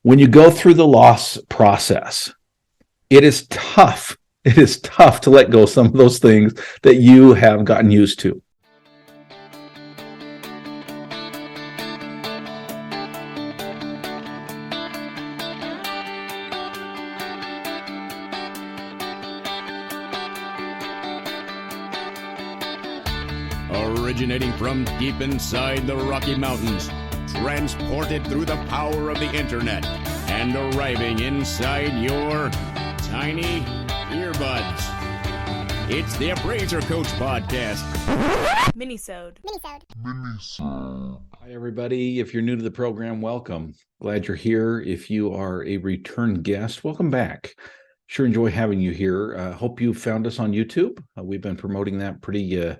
When you go through the loss process, it is tough. It is tough to let go of some of those things that you have gotten used to. Originating from deep inside the Rocky Mountains, transported through the power of the internet, and arriving inside your tiny earbuds. It's the Appraiser Coach Podcast. Minisode. Hi, everybody. If you're new to the program, welcome. Glad you're here. If you are a return guest, welcome back. Sure enjoy having you here. Hope you found us on YouTube. We've been promoting that pretty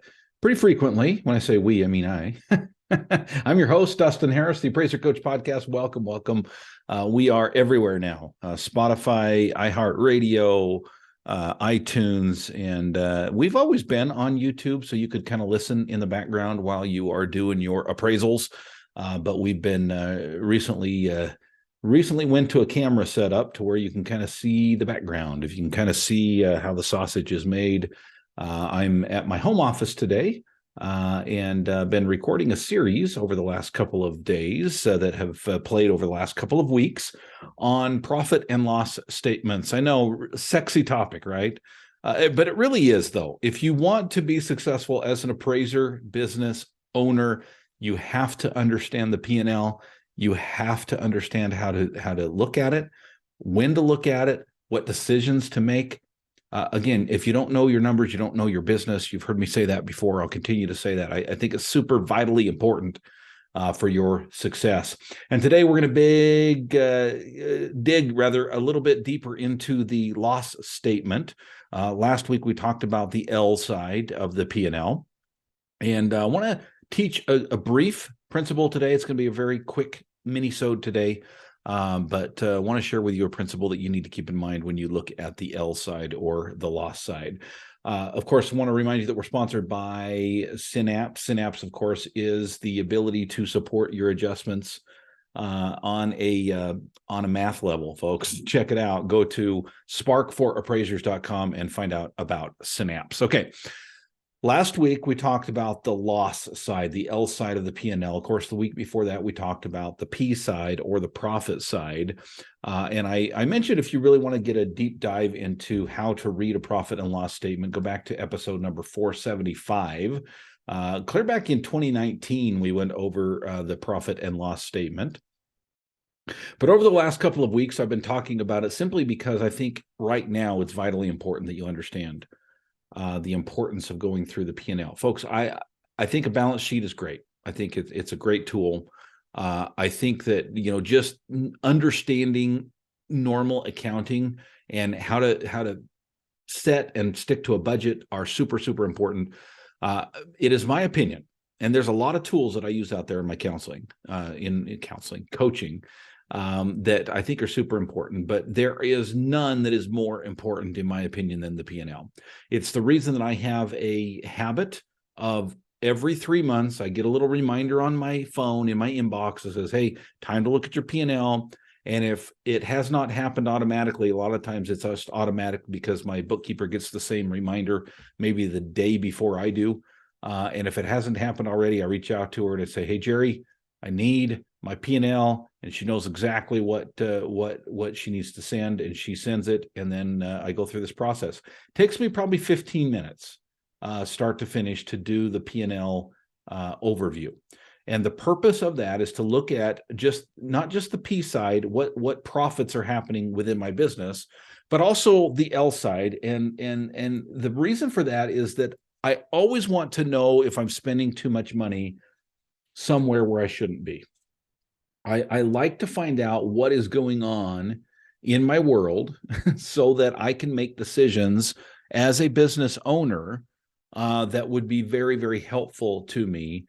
frequently. When I say we, I mean I. I'm your host, Dustin Harris, the Appraiser Coach Podcast. Welcome. We are everywhere now. Spotify, iHeartRadio, iTunes, and we've always been on YouTube, so you could kind of listen in the background while you are doing your appraisals. But we've been recently went to a camera setup to where you can kind of see the background. If you can kind of see how the sausage is made. I'm at my home office today and been recording a series over the last couple of days that have played over the last couple of weeks on profit and loss statements. I know, sexy topic, right? But it really is, though. If you want to be successful as an appraiser, business owner, you have to understand the P&L. You have to understand how to look at it, when to look at it, what decisions to make. Again, if you don't know your numbers, you don't know your business. You've heard me say that before. I'll continue to say that. I think it's super vitally important for your success. And today we're going to dig a little bit deeper into the loss statement. Last week we talked about the L side of the P&L, and I want to teach a brief principle today. It's going to be a very quick mini-sode today. But I want to share with you a principle that you need to keep in mind when you look at the L side or the loss side. Of course, I want to remind you that we're sponsored by Synapse. Synapse, of course, is the ability to support your adjustments on a math level, folks. Check it out. Go to spark4appraisers.com and find out about Synapse. Okay. Last week, we talked about the loss side, the L side of the P&L. Of course, the week before that, we talked about the P side or the profit side. And I mentioned if you really want to get a deep dive into how to read a profit and loss statement, go back to episode number 475. Clear back in 2019, we went over the profit and loss statement. But over the last couple of weeks, I've been talking about it simply because I think right now it's vitally important that you understand the importance of going through the P&L. Folks, I think a balance sheet is great. I think it's a great tool. I think that, just understanding normal accounting and how to set and stick to a budget are super, super important. It is my opinion, and there's a lot of tools that I use out there in my counseling, coaching, that I think are super important, but there is none that is more important, in my opinion, than the P&L. It's the reason that I have a habit of every 3 months, I get a little reminder on my phone in my inbox that says, hey, time to look at your P&L. And if it has not happened automatically, a lot of times it's just automatic because my bookkeeper gets the same reminder maybe the day before I do. And if it hasn't happened already, I reach out to her and I say, hey, Jerry, I need my P&L, and she knows exactly what she needs to send, and she sends it, and then I go through this process. It takes me probably 15 minutes, start to finish, to do the P&L overview. And the purpose of that is to look at not just the P side, what profits are happening within my business, but also the L side. And the reason for that is that I always want to know if I'm spending too much money somewhere where I shouldn't be. I like to find out what is going on in my world so that I can make decisions as a business owner that would be very, very helpful to me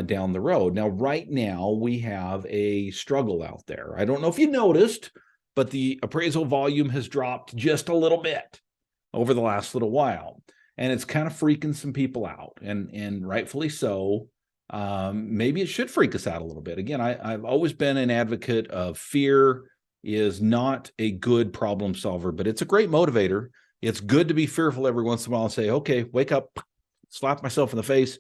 down the road. Now, right now, we have a struggle out there. I don't know if you noticed, but the appraisal volume has dropped just a little bit over the last little while. And it's kind of freaking some people out, and rightfully so. Maybe it should freak us out a little bit. Again, I've always been an advocate of fear is not a good problem solver, but it's a great motivator. It's good to be fearful every once in a while and say, okay, wake up, slap myself in the face.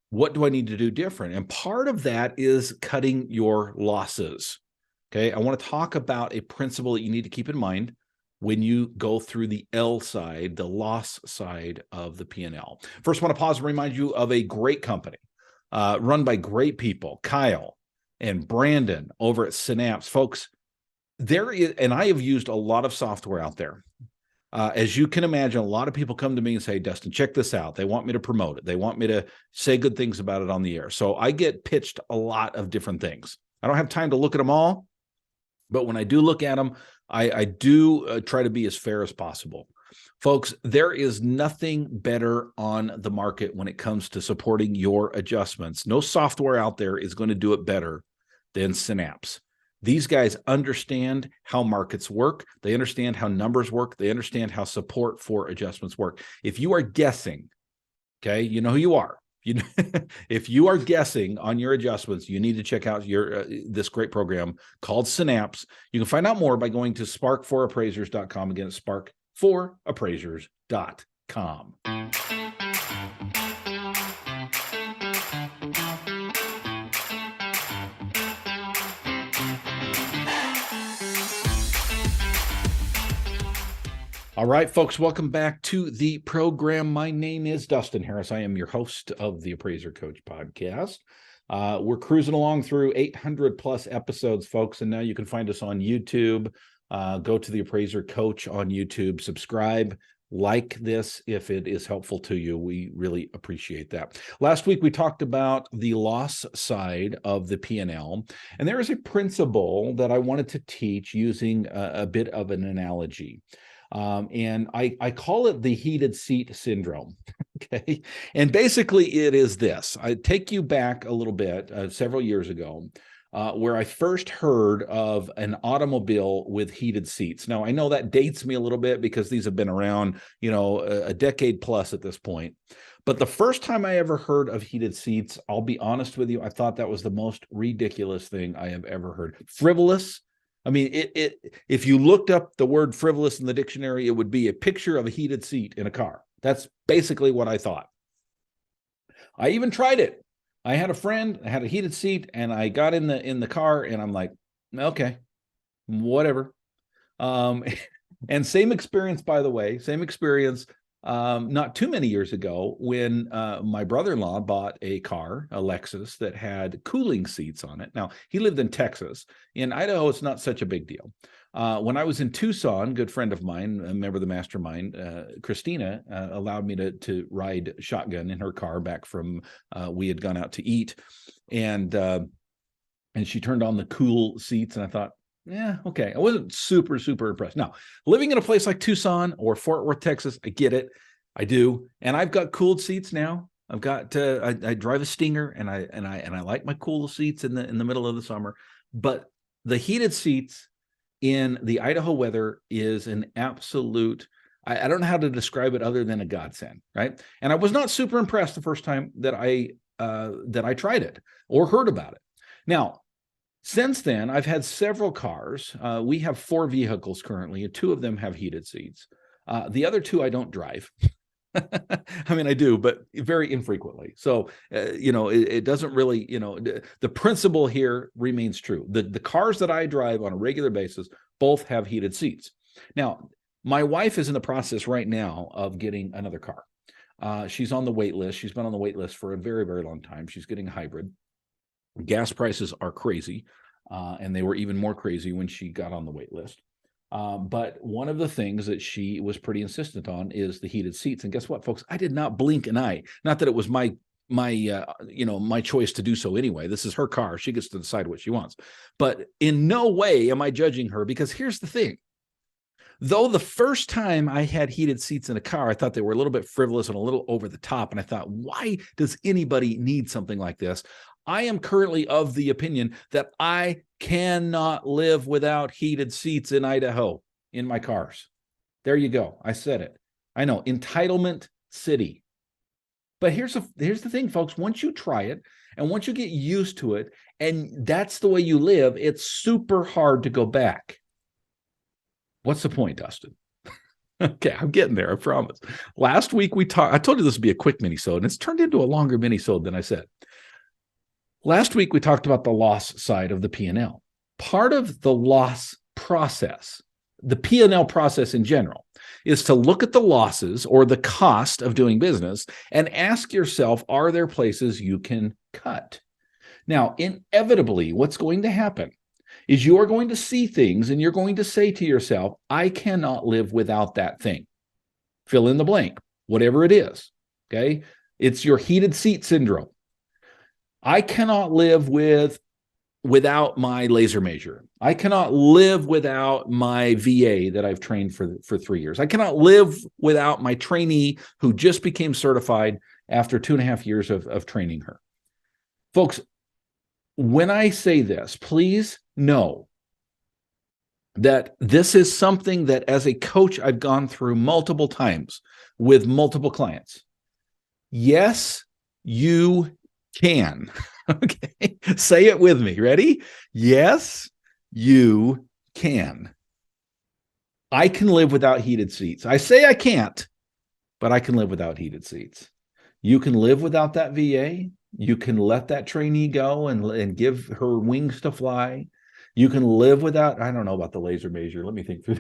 What do I need to do different? And part of that is cutting your losses. Okay, I want to talk about a principle that you need to keep in mind when you go through the L side, the loss side of the P&L. First, I want to pause and remind you of a great company run by great people, Kyle and Brandon over at Synapse. Folks, there is, and I have used a lot of software out there. As you can imagine, a lot of people come to me and say, Dustin, check this out. They want me to promote it. They want me to say good things about it on the air. So I get pitched a lot of different things. I don't have time to look at them all, but when I do look at them, I do try to be as fair as possible. Folks, there is nothing better on the market when it comes to supporting your adjustments. No software out there is going to do it better than Synapse. These guys understand how markets work. They understand how numbers work. They understand how support for adjustments work. If you are guessing, okay, you know who you are. If you are guessing on your adjustments, you need to check out this great program called Synapse. You can find out more by going to spark4appraisers.com. Again, it's spark4appraisers.com. All right, folks, welcome back to the program. My name is Dustin Harris. I am your host of the Appraiser Coach podcast. We're cruising along through 800 plus episodes, folks, and now you can find us on YouTube. Go to the Appraiser Coach on YouTube, subscribe, like this if it is helpful to you. We really appreciate that. Last week, we talked about the loss side of the P&L, and there is a principle that I wanted to teach using a bit of an analogy. And I call it the heated seat syndrome. Okay. And basically it is this. I take you back a little bit, several years ago, where I first heard of an automobile with heated seats. Now I know that dates me a little bit because these have been around, a decade plus at this point. But the first time I ever heard of heated seats, I'll be honest with you, I thought that was the most ridiculous thing I have ever heard. Frivolous. I mean, if you looked up the word frivolous in the dictionary, it would be a picture of a heated seat in a car. That's basically what I thought. I even tried it. I had a friend, I had a heated seat, and I got in the car, and I'm like, okay, whatever. And same experience, by the way, not too many years ago when my brother-in-law bought a car, a Lexus, that had cooling seats on it. Now, he lived in Texas. In Idaho, it's not such a big deal. When I was in Tucson, a good friend of mine, a member of the mastermind, Christina, allowed me to ride shotgun in her car back from, we had gone out to eat. And she turned on the cool seats, and I thought, yeah, okay. I wasn't super, super impressed. Now, living in a place like Tucson or Fort Worth, Texas, I get it. I do. And I've got cooled seats now. I've got, I drive a Stinger, and I like my cool seats in the middle of the summer. But the heated seats in the Idaho weather is an absolute, I don't know how to describe it other than a godsend, right? And I was not super impressed the first time that I tried it or heard about it. Now, since then, I've had several cars. We have 4 vehicles currently, and 2 of them have heated seats. The other 2 I don't drive. I mean, I do, but very infrequently. So, it doesn't really, the principle here remains true. The cars that I drive on a regular basis both have heated seats. Now, my wife is in the process right now of getting another car. She's on the wait list. She's been on the wait list for a very, very long time. She's getting a hybrid. Gas prices are crazy, and they were even more crazy when she got on the wait list. But one of the things that she was pretty insistent on is the heated seats. And guess what, folks? I did not blink an eye. Not that it was my choice to do so anyway. This is her car. She gets to decide what she wants. But in no way am I judging her, because here's the thing. Though the first time I had heated seats in a car, I thought they were a little bit frivolous and a little over the top. And I thought, why does anybody need something like this? I am currently of the opinion that I cannot live without heated seats in Idaho in my cars. There you go. I said it. I know, entitlement city. But here's the thing, folks. Once you try it and once you get used to it, and that's the way you live, it's super hard to go back. What's the point, Dustin? Okay, I'm getting there, I promise. Last week I told you this would be a quick mini-sode, and it's turned into a longer mini-sode than I said. Last week we talked about the loss side of the P&L. Part of the loss process, the P&L process in general, is to look at the losses or the cost of doing business and ask yourself, are there places you can cut? Now, inevitably, what's going to happen is you are going to see things and you're going to say to yourself, I cannot live without that thing. Fill in the blank, whatever it is, okay? It's your heated seat syndrome. I cannot live without my laser measure. I cannot live without my VA that I've trained for 3 years. I cannot live without my trainee who just became certified after 2.5 years of training her. Folks, when I say this, please know that this is something that as a coach, I've gone through multiple times with multiple clients. Yes, you can. Okay, say it with me. Ready? Yes, you can. I can live without heated seats. I say I can't, but I can live without heated seats. You can live without that VA. You can let that trainee go and give her wings to fly. You can live without, I don't know about the laser measure. Let me think through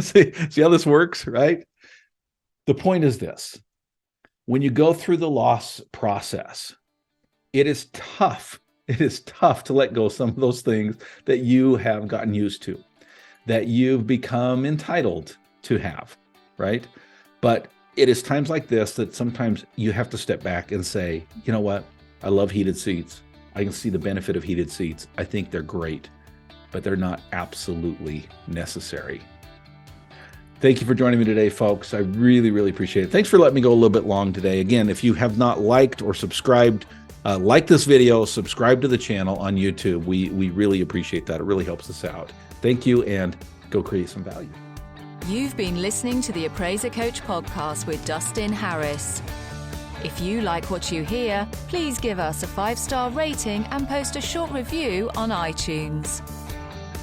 see how this works, right? The point is this. When you go through the loss process, it is tough. It is tough to let go of some of those things that you have gotten used to, that you've become entitled to have, right? But it is times like this that sometimes you have to step back and say, you know what? I love heated seats. I can see the benefit of heated seats. I think they're great, but they're not absolutely necessary. Thank you for joining me today, folks. I really, really appreciate it. Thanks for letting me go a little bit long today. Again, if you have not liked or subscribed, like this video, subscribe to the channel on YouTube. We really appreciate that. It really helps us out. Thank you, and go create some value. You've been listening to the Appraiser Coach podcast with Dustin Harris. If you like what you hear, please give us a 5-star rating and post a short review on iTunes.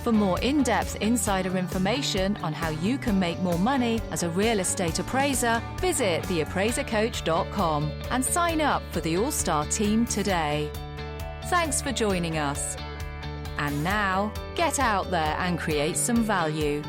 For more in-depth insider information on how you can make more money as a real estate appraiser, visit theappraisercoach.com and sign up for the All-Star team today. Thanks for joining us. And now, get out there and create some value.